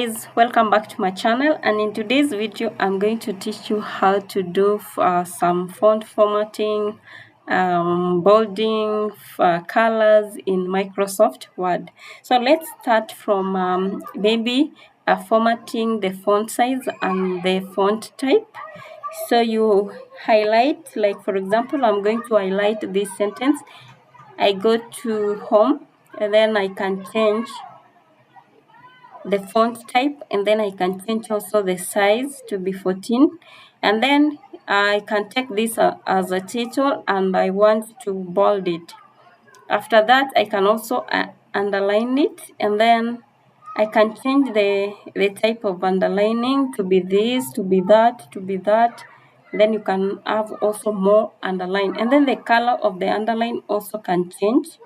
Guys, welcome back to my channel, and in today's video I'm going to teach you how to do some font formatting, bolding, colors in Microsoft Word. So let's start from maybe formatting the font size and the font type. So you highlight, like for example, I'm going to highlight this sentence. I go to home and then I can change the font type, and then I can change also the size to be 14, and then I can take this as a title and I want to bold it. After that, I can also underline it, and then I can change the type of underlining to be this, to be that, to be that. Then you can have also more underline, and then the color of the underline also can change.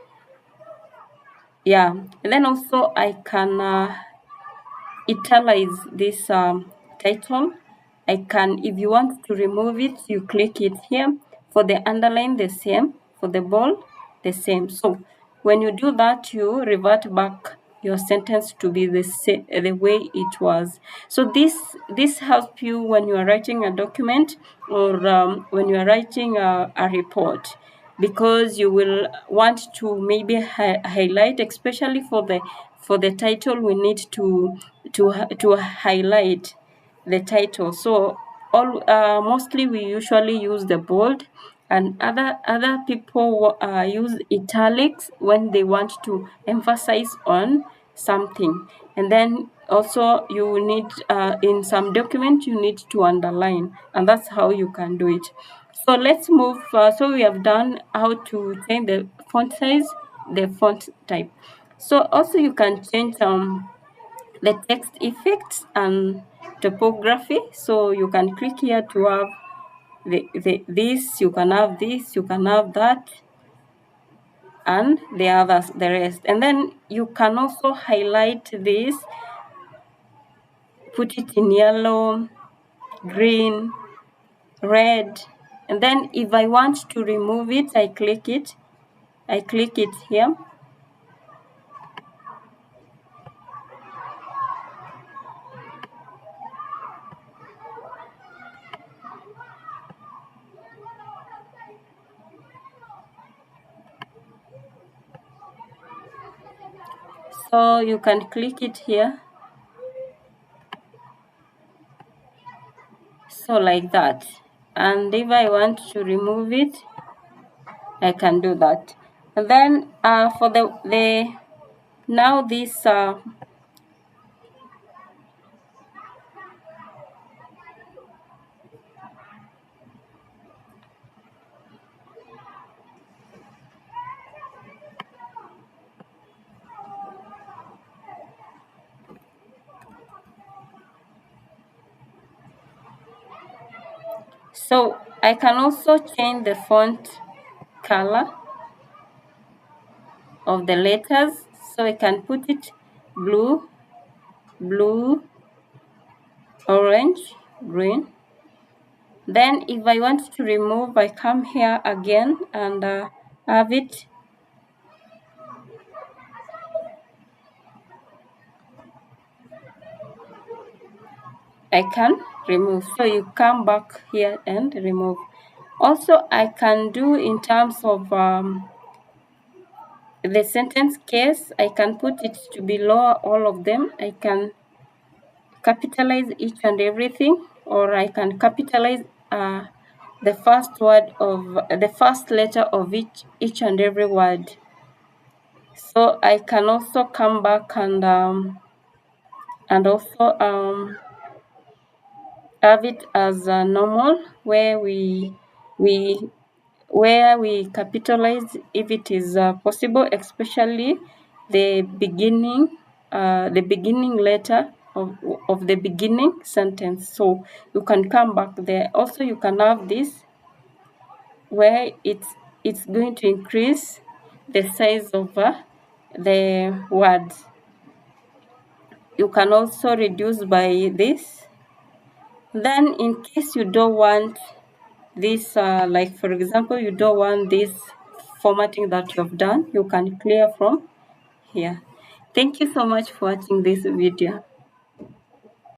Yeah, and then also I can italize this title. I can, if you want to remove it, you click it here. For the underline, the same. For the bold, the same. So when you do that, you revert back your sentence to be the way it was. So this helps you when you are writing a document, or when you are writing a report, because you will want to maybe highlight, especially for the title. We need to highlight the title. So mostly we usually use the bold, and other people use italics when they want to emphasize on something. And then also you need in some document you need to underline, and that's how you can do it. So let's move. So we have done how to change the font size, the font type. So also you can change the text effects and typography. So you can click here to have this, you can have this, you can have that, and the others, the rest. And then you can also highlight this, put it in yellow, green, red. And then if I want to remove it, I click it here. So you can click it here. So like that. And if I want to remove it, I can do that. And then for the now this so I can also change the font color of the letters. So I can put it blue, orange, green. Then if I want to remove, I come here again and have it. I can remove. So you come back here and remove. Also, I can do in terms of the sentence case, I can put it to below all of them. I can capitalize each and everything, or I can capitalize the first word of the first letter of each and every word. So I can also come back and also have it as normal, where we capitalize if it is possible, especially the beginning letter of the beginning sentence. So you can come back there. Also, you can have this where it's going to increase the size of the words. You can also reduce by this. Then in case you don't want this, like for example, you don't want this formatting that you've done, you can clear from here. Thank you so much for watching this video.